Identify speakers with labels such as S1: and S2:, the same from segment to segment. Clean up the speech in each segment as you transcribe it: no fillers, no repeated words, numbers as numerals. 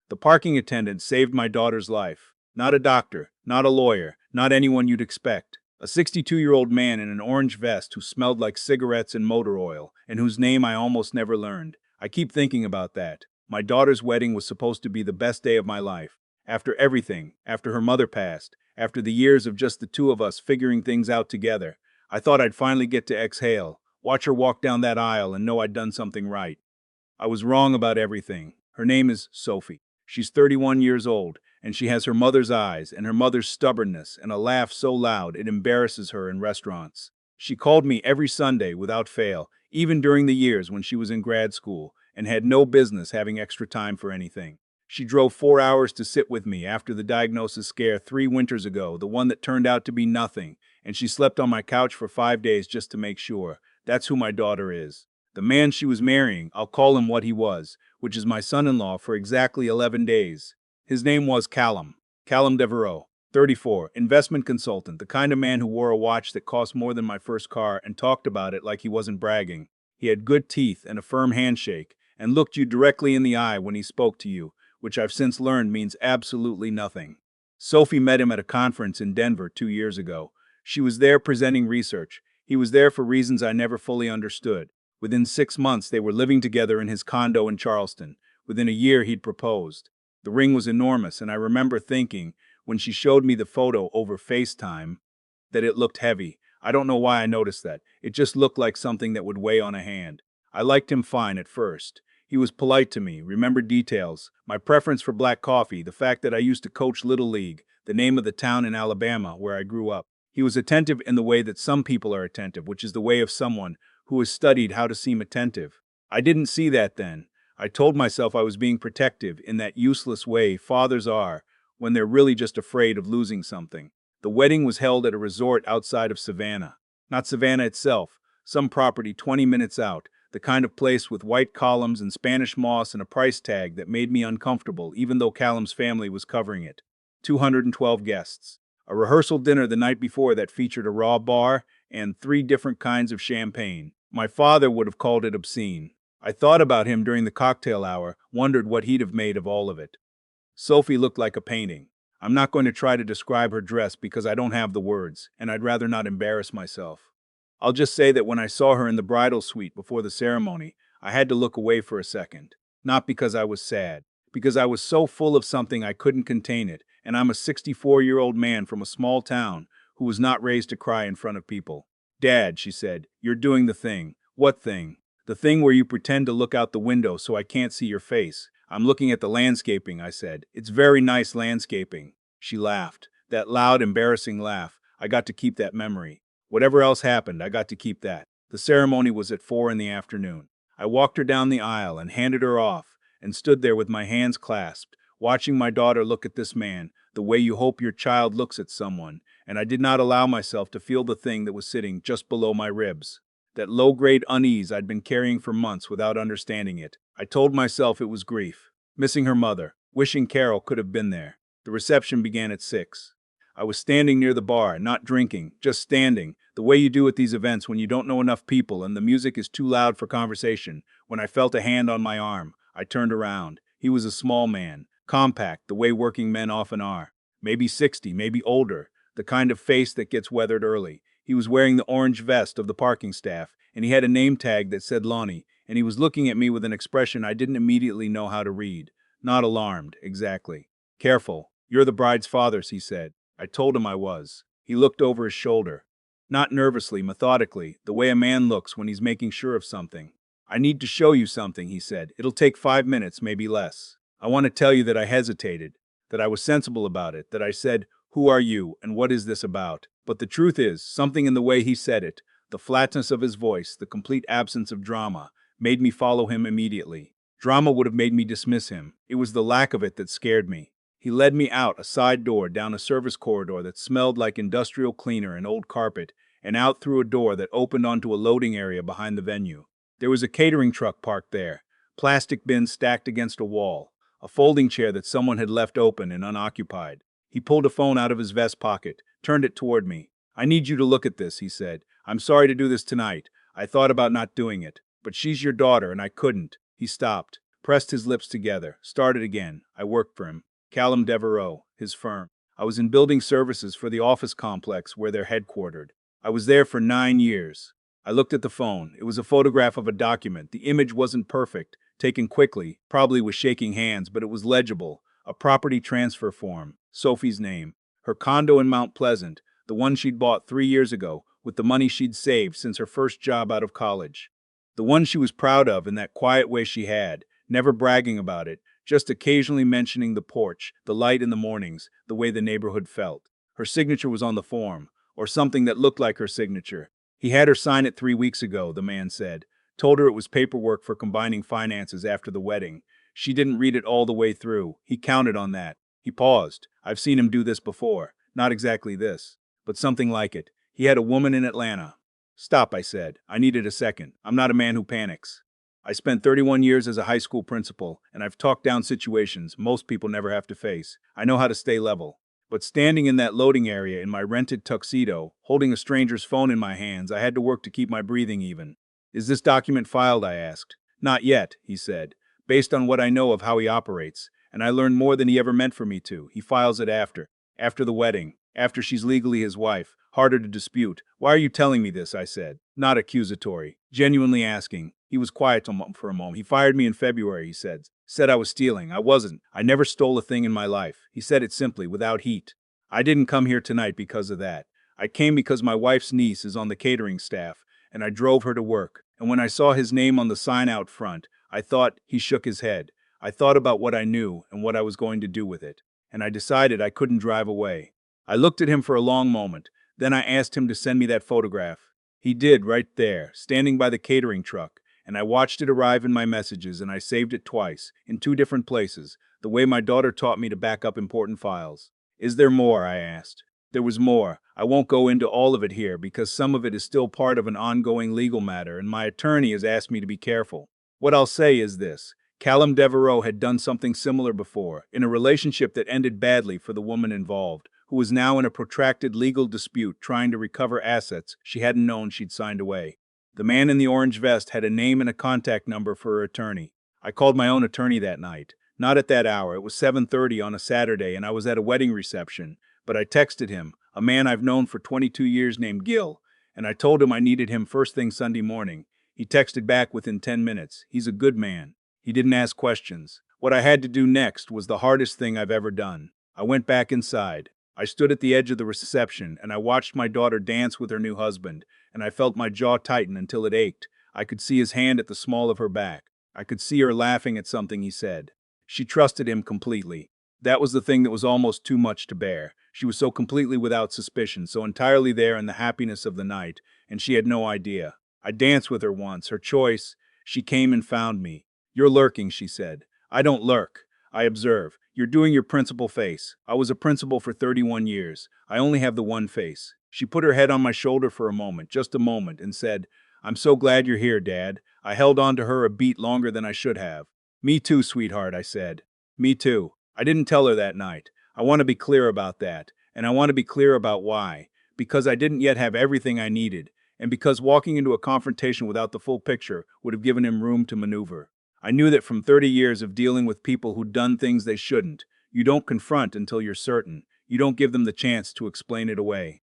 S1: The parking attendant saved my daughter's life. Not a doctor, not a lawyer, not anyone you'd expect. A 62-year-old man in an orange vest who smelled like cigarettes and motor oil, and whose name I almost never learned. I keep thinking about that. My daughter's wedding was supposed to be the best day of my life. After everything, after her mother passed, after the years of just the two of us figuring things out together, I thought I'd finally get to exhale, watch her walk down that aisle and know I'd done something right. I was wrong about everything. Her name is Sophie. She's 31 years old, and she has her mother's eyes and her mother's stubbornness and a laugh so loud it embarrasses her in restaurants. She called me every Sunday without fail, even during the years when she was in grad school, and had no business having extra time for anything. She drove 4 hours to sit with me after the diagnosis scare 3 winters ago, the one that turned out to be nothing, and she slept on my couch for 5 days just to make sure. That's who my daughter is. The man she was marrying, I'll call him what he was, which is my son-in-law for exactly 11 days. His name was Callum. Callum Devereaux, 34, investment consultant, the kind of man who wore a watch that cost more than my first car and talked about it like he wasn't bragging. He had good teeth and a firm handshake, and looked you directly in the eye when he spoke to you, which I've since learned means absolutely nothing. Sophie met him at a conference in Denver 2 years ago. She was there presenting research. He was there for reasons I never fully understood. Within 6 months, they were living together in his condo in Charleston. Within a year, he'd proposed. The ring was enormous, and I remember thinking, when she showed me the photo over FaceTime, that it looked heavy. I don't know why I noticed that. It just looked like something that would weigh on a hand. I liked him fine at first. He was polite to me, remembered details, my preference for black coffee, the fact that I used to coach Little League, the name of the town in Alabama where I grew up. He was attentive in the way that some people are attentive, which is the way of someone who has studied how to seem attentive. I didn't see that then. I told myself I was being protective in that useless way fathers are when they're really just afraid of losing something. The wedding was held at a resort outside of Savannah. Not Savannah itself, some property 20 minutes out, the kind of place with white columns and Spanish moss and a price tag that made me uncomfortable even though Callum's family was covering it. 212 guests. A rehearsal dinner the night before that featured a raw bar and 3 different kinds of champagne. My father would have called it obscene. I thought about him during the cocktail hour, wondered what he'd have made of all of it. Sophie looked like a painting. I'm not going to try to describe her dress because I don't have the words, and I'd rather not embarrass myself. I'll just say that when I saw her in the bridal suite before the ceremony, I had to look away for a second. Not because I was sad, because I was so full of something I couldn't contain it, and I'm a 64-year-old man from a small town who was not raised to cry in front of people. Dad, she said, you're doing the thing. What thing? The thing where you pretend to look out the window so I can't see your face. I'm looking at the landscaping, I said. It's very nice landscaping. She laughed. That loud, embarrassing laugh. I got to keep that memory. Whatever else happened, I got to keep that. The ceremony was at 4 in the afternoon. I walked her down the aisle and handed her off, and stood there with my hands clasped, watching my daughter look at this man, the way you hope your child looks at someone, and I did not allow myself to feel the thing that was sitting just below my ribs. That low-grade unease I'd been carrying for months without understanding it. I told myself it was grief. Missing her mother, wishing Carol could have been there. The reception began at 6. I was standing near the bar, not drinking, just standing, the way you do at these events when you don't know enough people and the music is too loud for conversation. When I felt a hand on my arm, I turned around. He was a small man, compact, the way working men often are. Maybe 60, maybe older, the kind of face that gets weathered early. He was wearing the orange vest of the parking staff, and he had a name tag that said Lonnie, and he was looking at me with an expression I didn't immediately know how to read. Not alarmed, exactly. Careful, you're the bride's father, he said. I told him I was. He looked over his shoulder. Not nervously, methodically, the way a man looks when he's making sure of something. I need to show you something, he said. It'll take 5 minutes, maybe less. I want to tell you that I hesitated, that I was sensible about it, that I said, who are you, and what is this about? But the truth is, something in the way he said it, the flatness of his voice, the complete absence of drama, made me follow him immediately. Drama would have made me dismiss him. It was the lack of it that scared me. He led me out a side door, down a service corridor that smelled like industrial cleaner and old carpet, and out through a door that opened onto a loading area behind the venue. There was a catering truck parked there, plastic bins stacked against a wall, a folding chair that someone had left open and unoccupied. He pulled a phone out of his vest pocket, turned it toward me. I need you to look at this, he said. I'm sorry to do this tonight. I thought about not doing it. But she's your daughter, and I couldn't. He stopped. pressed his lips together, started again. I worked for him. Callum Devereaux, his firm. I was in building services for the office complex where they're headquartered. I was there for 9 years. I looked at the phone. It was a photograph of a document. The image wasn't perfect, taken quickly, probably with shaking hands, but it was legible. A property transfer form. Sophie's name. Her condo in Mount Pleasant, the one she'd bought 3 years ago, with the money she'd saved since her first job out of college. The one she was proud of in that quiet way she had, never bragging about it, just occasionally mentioning the porch, the light in the mornings, the way the neighborhood felt. Her signature was on the form, or something that looked like her signature. He had her sign it 3 weeks ago, the man said. Told her it was paperwork for combining finances after the wedding. She didn't read it all the way through. He counted on that. He paused. I've seen him do this before. Not exactly this, but something like it. He had a woman in Atlanta. Stop, I said. I needed a second. I'm not a man who panics. I spent 31 years as a high school principal, and I've talked down situations most people never have to face. I know how to stay level. But standing in that loading area in my rented tuxedo, holding a stranger's phone in my hands, I had to work to keep my breathing even. Is this document filed? I asked. Not yet, he said, based on what I know of how he operates, and I learned more than he ever meant for me to. He files it after the wedding, after she's legally his wife, harder to dispute. Why are you telling me this? I said, not accusatory, genuinely asking. He was quiet for a moment. He fired me in February, he said. Said I was stealing. I wasn't. I never stole a thing in my life. He said it simply, without heat. I didn't come here tonight because of that. I came because my wife's niece is on the catering staff, and I drove her to work. And when I saw his name on the sign out front, I thought. He shook his head. I thought about what I knew and what I was going to do with it, and I decided I couldn't drive away. I looked at him for a long moment. Then I asked him to send me that photograph. He did, right there, standing by the catering truck, and I watched it arrive in my messages, and I saved it twice, in 2 different places, the way my daughter taught me to back up important files. Is there more? I asked. There was more. I won't go into all of it here because some of it is still part of an ongoing legal matter, and my attorney has asked me to be careful. What I'll say is this. Callum Devereaux had done something similar before, in a relationship that ended badly for the woman involved, who was now in a protracted legal dispute trying to recover assets she hadn't known she'd signed away. The man in the orange vest had a name and a contact number for her attorney. I called my own attorney that night. Not at that hour. It was 7:30 on a Saturday and I was at a wedding reception. But I texted him, a man I've known for 22 years named Gil, and I told him I needed him first thing Sunday morning. He texted back within 10 minutes. He's a good man. He didn't ask questions. What I had to do next was the hardest thing I've ever done. I went back inside. I stood at the edge of the reception and I watched my daughter dance with her new husband, and I felt my jaw tighten until it ached. I could see his hand at the small of her back. I could see her laughing at something he said. She trusted him completely. That was the thing that was almost too much to bear. She was so completely without suspicion, so entirely there in the happiness of the night, and she had no idea. I danced with her once, her choice. She came and found me. You're lurking, she said. I don't lurk. I observe. You're doing your principal face. I was a principal for 31 years. I only have the one face. She put her head on my shoulder for a moment, just a moment, and said, I'm so glad you're here, Dad. I held on to her a beat longer than I should have. Me too, sweetheart, I said. Me too. I didn't tell her that night. I want to be clear about that, and I want to be clear about why. Because I didn't yet have everything I needed, and because walking into a confrontation without the full picture would have given him room to maneuver. I knew that from 30 years of dealing with people who'd done things they shouldn't. You don't confront until you're certain. You don't give them the chance to explain it away.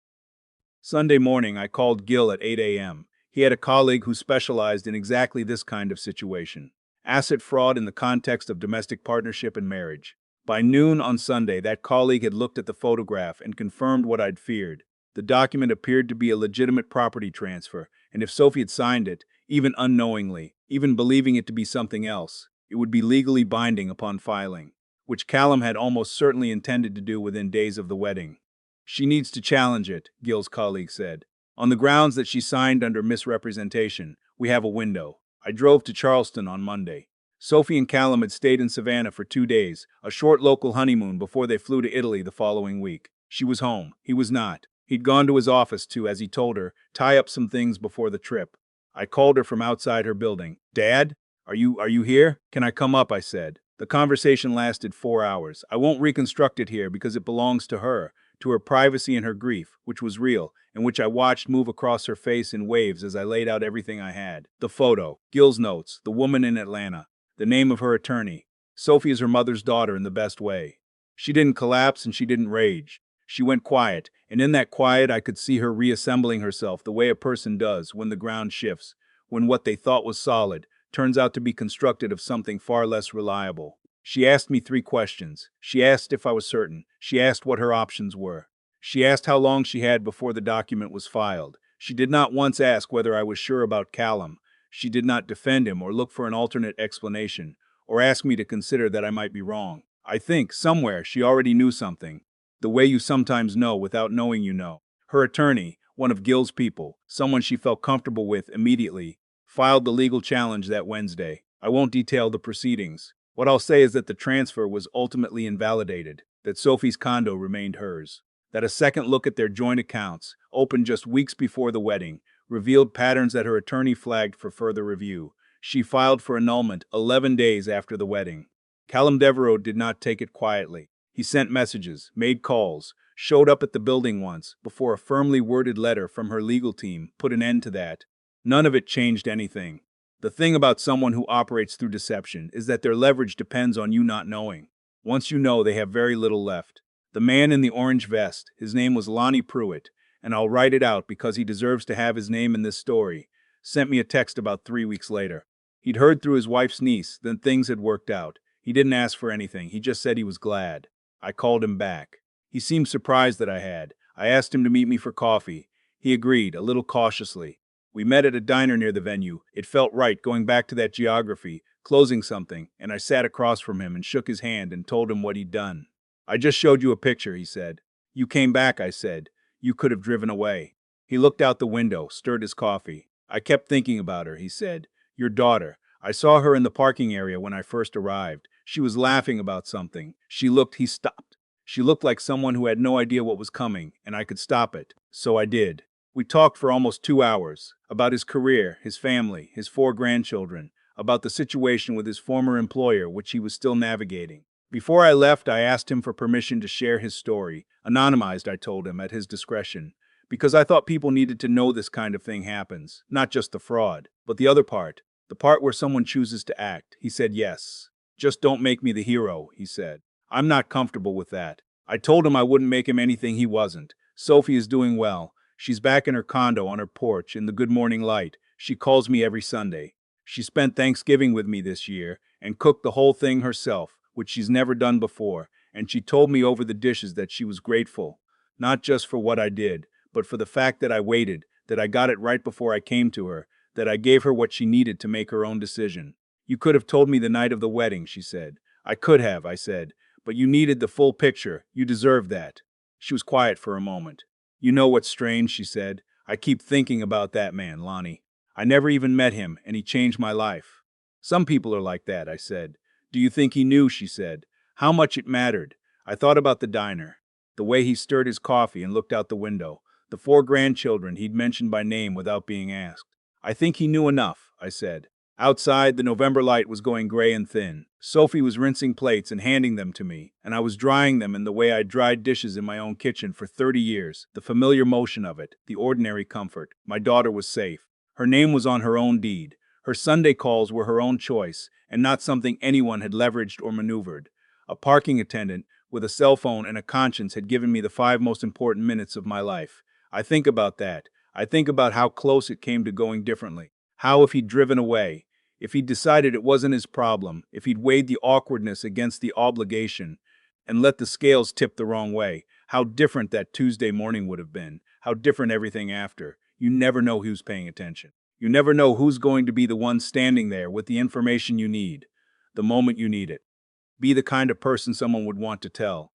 S1: Sunday morning, I called Gil at 8 a.m. He had a colleague who specialized in exactly this kind of situation. Asset fraud in the context of domestic partnership and marriage. By noon on Sunday, that colleague had looked at the photograph and confirmed what I'd feared. The document appeared to be a legitimate property transfer, and if Sophie had signed it, even unknowingly, even believing it to be something else, it would be legally binding upon filing, which Callum had almost certainly intended to do within days of the wedding. She needs to challenge it, Gil's colleague said. On the grounds that she signed under misrepresentation, we have a window. I drove to Charleston on Monday. Sophie and Callum had stayed in Savannah for 2 days, a short local honeymoon before they flew to Italy the following week. She was home. He was not. He'd gone to his office to, as he told her, tie up some things before the trip. I called her from outside her building. Dad? Are you here? Can I come up? I said. The conversation lasted 4 hours. I won't reconstruct it here because it belongs to her privacy and her grief, which was real, and which I watched move across her face in waves as I laid out everything I had. The photo, Gil's notes, the woman in Atlanta. The name of her attorney. Sophie is her mother's daughter in the best way. She didn't collapse and she didn't rage. She went quiet, and in that quiet I could see her reassembling herself the way a person does when the ground shifts, when what they thought was solid turns out to be constructed of something far less reliable. She asked me 3 questions. She asked if I was certain. She asked what her options were. She asked how long she had before the document was filed. She did not once ask whether I was sure about Callum. She did not defend him or look for an alternate explanation, or ask me to consider that I might be wrong. I think, somewhere, she already knew something. The way you sometimes know without knowing you know. Her attorney, one of Gil's people, someone she felt comfortable with immediately, filed the legal challenge that Wednesday. I won't detail the proceedings. What I'll say is that the transfer was ultimately invalidated, that Sophie's condo remained hers, that a second look at their joint accounts, opened just weeks before the wedding, revealed patterns that her attorney flagged for further review. She filed for annulment 11 days after the wedding. Callum Devereux did not take it quietly. He sent messages, made calls, showed up at the building once, before a firmly worded letter from her legal team put an end to that. None of it changed anything. The thing about someone who operates through deception is that their leverage depends on you not knowing. Once you know, they have very little left. The man in the orange vest, his name was Lonnie Pruitt, and I'll write it out because he deserves to have his name in this story, sent me a text about 3 weeks later. He'd heard through his wife's niece that things had worked out. He didn't ask for anything, he just said he was glad. I called him back. He seemed surprised that I had. I asked him to meet me for coffee. He agreed, a little cautiously. We met at a diner near the venue. It felt right, going back to that geography, closing something, and I sat across from him and shook his hand and told him what he'd done. I just showed you a picture, he said. You came back, I said. You could have driven away. He looked out the window, stirred his coffee. I kept thinking about her, he said. Your daughter. I saw her in the parking area when I first arrived. She was laughing about something. He stopped. She looked like someone who had no idea what was coming, and I could stop it. So I did. We talked for almost 2 hours, about his career, his family, his 4 grandchildren, about the situation with his former employer, which he was still navigating. Before I left, I asked him for permission to share his story, anonymized, I told him, at his discretion, because I thought people needed to know this kind of thing happens, not just the fraud, but the other part, the part where someone chooses to act. He said yes. Just don't make me the hero, he said. I'm not comfortable with that. I told him I wouldn't make him anything he wasn't. Sophie is doing well. She's back in her condo on her porch in the good morning light. She calls me every Sunday. She spent Thanksgiving with me this year and cooked the whole thing herself, which she's never done before, and she told me over the dishes that she was grateful, not just for what I did, but for the fact that I waited, that I got it right before I came to her, that I gave her what she needed to make her own decision. You could have told me the night of the wedding, she said. I could have, I said, but you needed the full picture. You deserved that. She was quiet for a moment. You know what's strange, she said. I keep thinking about that man, Lonnie. I never even met him, and he changed my life. Some people are like that, I said. Do you think he knew, she said, how much it mattered? I thought about the diner, the way he stirred his coffee and looked out the window, the 4 grandchildren he'd mentioned by name without being asked. I think he knew enough, I said. Outside, the November light was going gray and thin. Sophie was rinsing plates and handing them to me, and I was drying them in the way I'd dried dishes in my own kitchen for 30 years, the familiar motion of it, the ordinary comfort. My daughter was safe. Her name was on her own deed. Her Sunday calls were her own choice, and not something anyone had leveraged or maneuvered. A parking attendant with a cell phone and a conscience had given me the 5 most important minutes of my life. I think about that. I think about how close it came to going differently. How if he'd driven away, if he'd decided it wasn't his problem, if he'd weighed the awkwardness against the obligation and let the scales tip the wrong way, how different that Tuesday morning would have been, how different everything after. You never know who's paying attention. You never know who's going to be the one standing there with the information you need, the moment you need it. Be the kind of person someone would want to tell.